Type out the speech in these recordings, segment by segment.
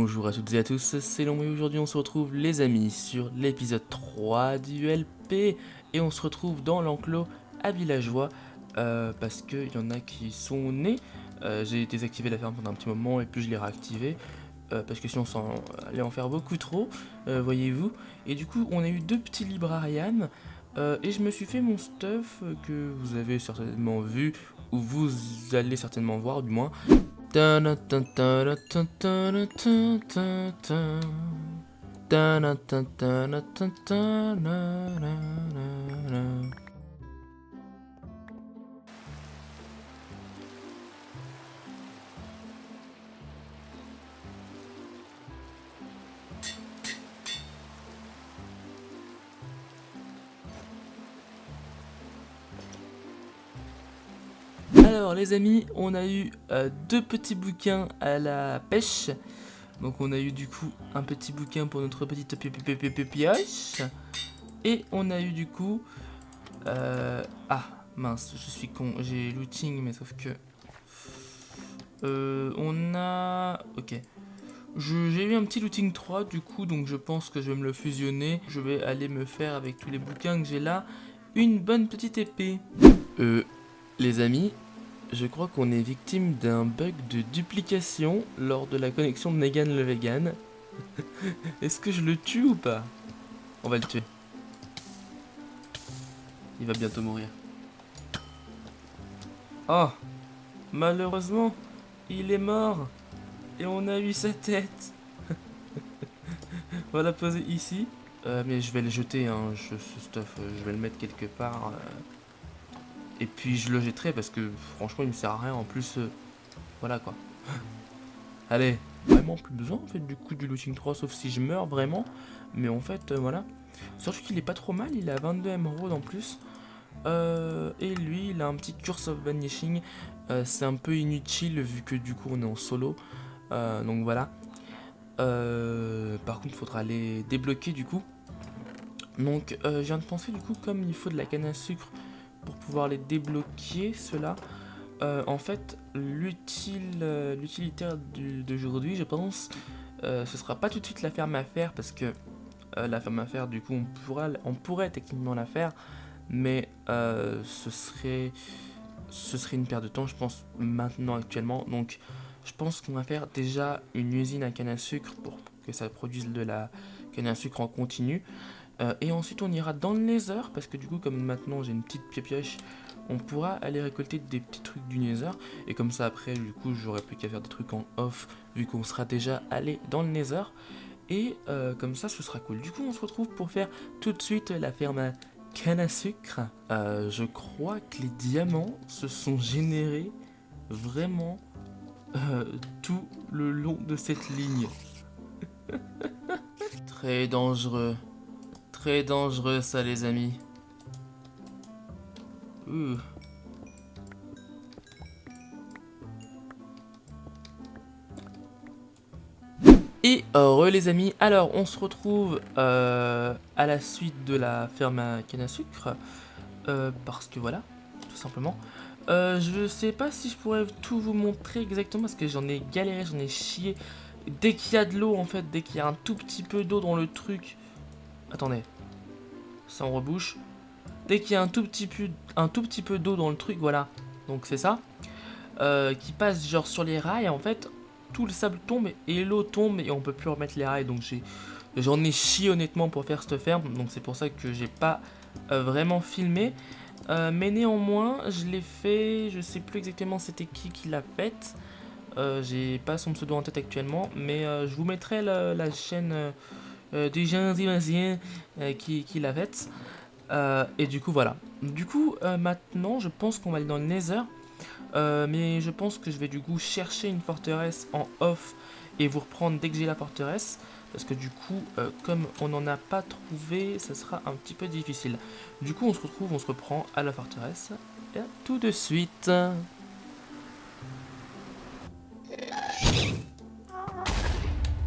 Bonjour à toutes et à tous, c'est Long et aujourd'hui on se retrouve les amis sur l'épisode 3 du LP et on se retrouve dans l'enclos à Villageois parce qu'il y en a qui sont nés. J'ai désactivé la ferme pendant un petit moment et puis je l'ai réactivé parce que sinon ça allait en faire beaucoup trop, voyez-vous. Et du coup on a eu deux petits librarians et je me suis fait mon stuff que vous avez certainement vu ou vous allez certainement voir du moins. Alors les amis, on a eu deux petits bouquins à la pêche. Donc on a eu du coup un petit bouquin pour notre petite pioche. Et on a eu du coup... Ah mince, je suis con, j'ai looting mais sauf que... on a... Ok. J'ai eu un petit looting 3 du coup, donc je pense que je vais me le fusionner. Je vais aller me faire avec tous les bouquins que j'ai là une bonne petite épée. Les amis, je crois qu'on est victime d'un bug de duplication lors de la connexion de Negan le vegan. Est-ce que je le tue ou pas? On va le tuer. Il va bientôt mourir. Oh, malheureusement, il est mort. Et on a eu sa tête. On va la poser ici. Mais je vais le jeter, hein, ce stuff. Je vais le mettre quelque part. Et puis je le jetterai parce que franchement il me sert à rien. En plus, voilà quoi. Allez, vraiment plus besoin en fait du coup du looting 3 sauf si je meurs vraiment. Mais en fait voilà. Surtout qu'il est pas trop mal, il a 22 émeraudes en plus. Et lui il a un petit Curse of Vanishing. C'est un peu inutile vu que du coup on est en solo. Donc voilà. Par contre il faudra les débloquer du coup. Donc je viens de penser du coup comme il faut de la canne à sucre pour pouvoir les débloquer ceux-là. En fait, l'utilitaire d'aujourd'hui, je pense, ce sera pas tout de suite la ferme à faire parce que la ferme à faire, du coup, on pourrait techniquement la faire, mais ce serait une perte de temps, je pense, maintenant actuellement. Donc, je pense qu'on va faire déjà une usine à canne à sucre pour que ça produise de la canne à sucre en continu. Et ensuite, on ira dans le Nether parce que du coup, comme maintenant j'ai une petite pioche, on pourra aller récolter des petits trucs du Nether. Et comme ça, après, du coup, j'aurai plus qu'à faire des trucs en off vu qu'on sera déjà allé dans le Nether. Et comme ça, ce sera cool. Du coup, on se retrouve pour faire tout de suite la ferme à canne à sucre. Je crois que les diamants se sont générés vraiment tout le long de cette ligne. Très dangereux. Très dangereux ça les amis. Et heureux les amis, alors on se retrouve à la suite de la ferme à canne à sucre. Parce que voilà, tout simplement. Je sais pas si je pourrais tout vous montrer exactement parce que j'en ai galéré, j'en ai chié. Dès qu'il y a de l'eau en fait, dès qu'il y a un tout petit peu d'eau dans le truc. Attendez, ça on rebouche. Dès qu'il y a un tout petit peu d'eau dans le truc, voilà. Donc c'est ça. Qui passe genre sur les rails, en fait, tout le sable tombe et l'eau tombe et on peut plus remettre les rails. Donc j'en ai chié honnêtement pour faire cette ferme. Donc c'est pour ça que j'ai pas vraiment filmé. Mais néanmoins, je l'ai fait. Je sais plus exactement c'était qui l'a faite. J'ai pas son pseudo en tête actuellement. Mais je vous mettrai la chaîne des gens imaginiens qui l'a faite. Et du coup voilà. Du coup maintenant je pense qu'on va aller dans le Nether. Mais je pense que je vais du coup chercher une forteresse en off et vous reprendre dès que j'ai la forteresse. Parce que du coup comme on n'en a pas trouvé, ça sera un petit peu difficile. Du coup on se retrouve, on se reprend à la forteresse. Et à tout de suite.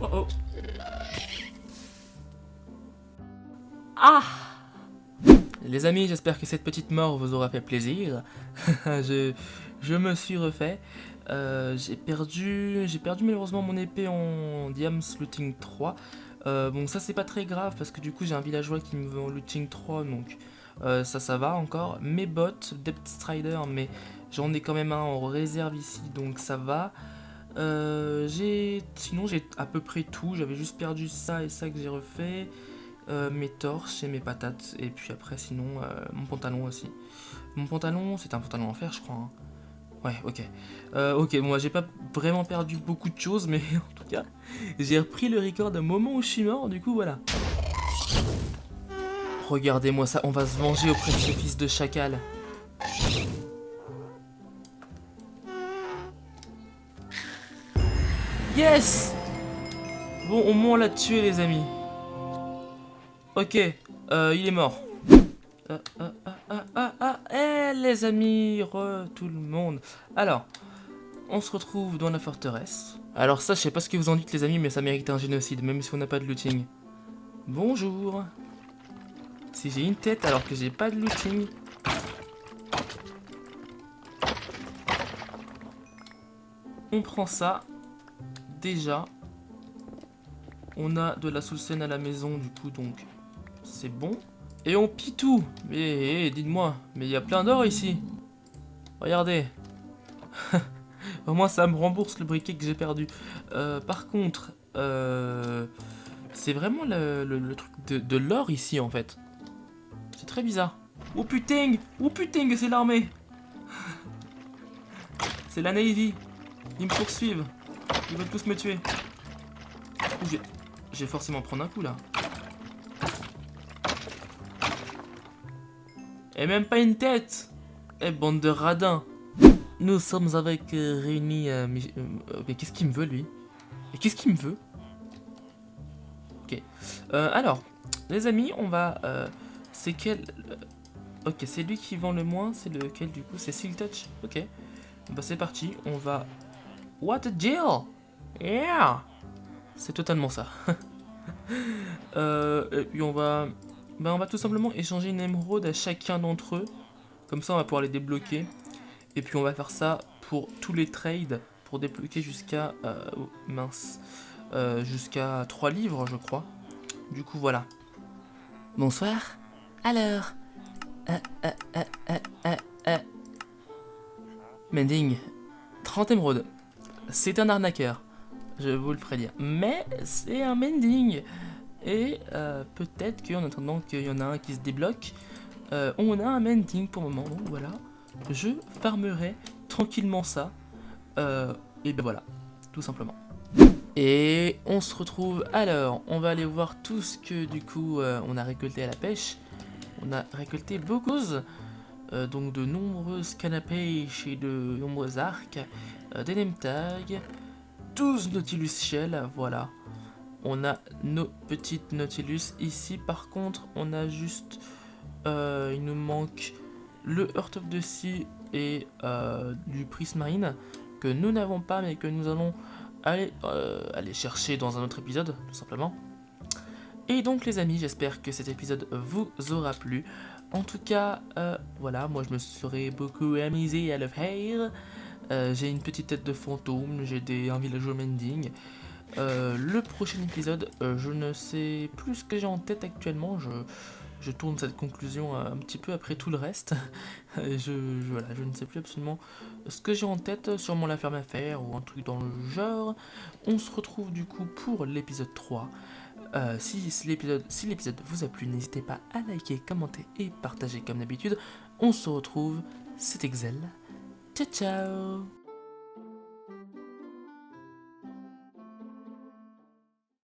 Oh oh. Ah! Les amis, j'espère que cette petite mort vous aura fait plaisir. je me suis refait. J'ai perdu malheureusement mon épée en Diams Looting 3. Bon, ça c'est pas très grave parce que du coup j'ai un villageois qui me veut en Looting 3, donc ça va encore. Mes bottes, Depth Strider, mais j'en ai quand même un en réserve ici, donc ça va. Sinon j'ai à peu près tout, j'avais juste perdu ça et ça que j'ai refait. Mes torches et mes patates, et puis après sinon mon pantalon aussi. Mon pantalon, c'est un pantalon en fer je crois, hein. Ouais, ok. Ok, moi j'ai pas vraiment perdu beaucoup de choses, mais en tout cas, j'ai repris le record d'un moment où je suis mort, du coup voilà. Regardez-moi ça, on va se venger auprès de ce fils de chacal. Yes! Bon, au moins on l'a tué les amis. Ok, il est mort. Les amis, tout le monde. Alors, on se retrouve dans la forteresse. Alors ça, je sais pas ce que vous en dites les amis, mais ça mérite un génocide, même si on n'a pas de looting. Bonjour. Si j'ai une tête alors que j'ai pas de looting. On prend ça. Déjà. On a de la soulsen à la maison du coup, donc c'est bon. Et on pille tout. Mais dites-moi, mais il y a plein d'or ici. Regardez. Au moins ça me rembourse le briquet que j'ai perdu. Par contre, c'est vraiment le truc de l'or ici en fait. C'est très bizarre. Oh putain, c'est l'armée. C'est la Navy. Ils me poursuivent. Ils veulent tous me tuer. Je vais forcément prendre un coup là. Et même pas une tête. Eh bande de radins. Nous sommes avec réunis. Mais qu'est-ce qu'il me veut lui? Et qu'est-ce qu'il me veut? Ok. Alors, les amis, on va. C'est quel. Ok, c'est lui qui vend le moins. C'est lequel du coup? C'est Silk Touch. Ok. Bah c'est parti. On va. What a deal! Yeah! C'est totalement ça. Et puis on va. Bah on va tout simplement échanger une émeraude à chacun d'entre eux. Comme ça on va pouvoir les débloquer. Et puis on va faire ça pour tous les trades. Pour débloquer jusqu'à... oh, mince. Jusqu'à 3 livres je crois. Du coup voilà. Bonsoir. Alors... Mending. 30 émeraudes. C'est un arnaqueur. Je vous le ferai dire. Mais c'est un mending. Et peut-être qu'en attendant qu'il y en a un qui se débloque, on a un mending pour le moment. Donc voilà, je farmerai tranquillement ça. Et ben voilà, tout simplement. Et on se retrouve alors, on va aller voir tout ce que du coup on a récolté à la pêche. On a récolté beaucoup, donc de nombreuses cannes à pêche et de nombreux arcs, des name tags, 12 Nautilus Shell, voilà. On a nos petites Nautilus. Ici, par contre, on a juste... il nous manque le Heart of the Sea et du Prismarine que nous n'avons pas, mais que nous allons aller chercher dans un autre épisode, tout simplement. Et donc, les amis, j'espère que cet épisode vous aura plu. En tout cas, voilà, moi je me serais beaucoup amusé à le faire. J'ai une petite tête de fantôme, j'ai un villageois mending. Le prochain épisode, je ne sais plus ce que j'ai en tête actuellement, je tourne cette conclusion un petit peu après tout le reste. Voilà, je ne sais plus absolument ce que j'ai en tête, sûrement la ferme à faire ou un truc dans le genre. On se retrouve du coup pour l'épisode 3. Si l'épisode vous a plu, n'hésitez pas à liker, commenter et partager comme d'habitude. On se retrouve, c'était Excel. Ciao ciao.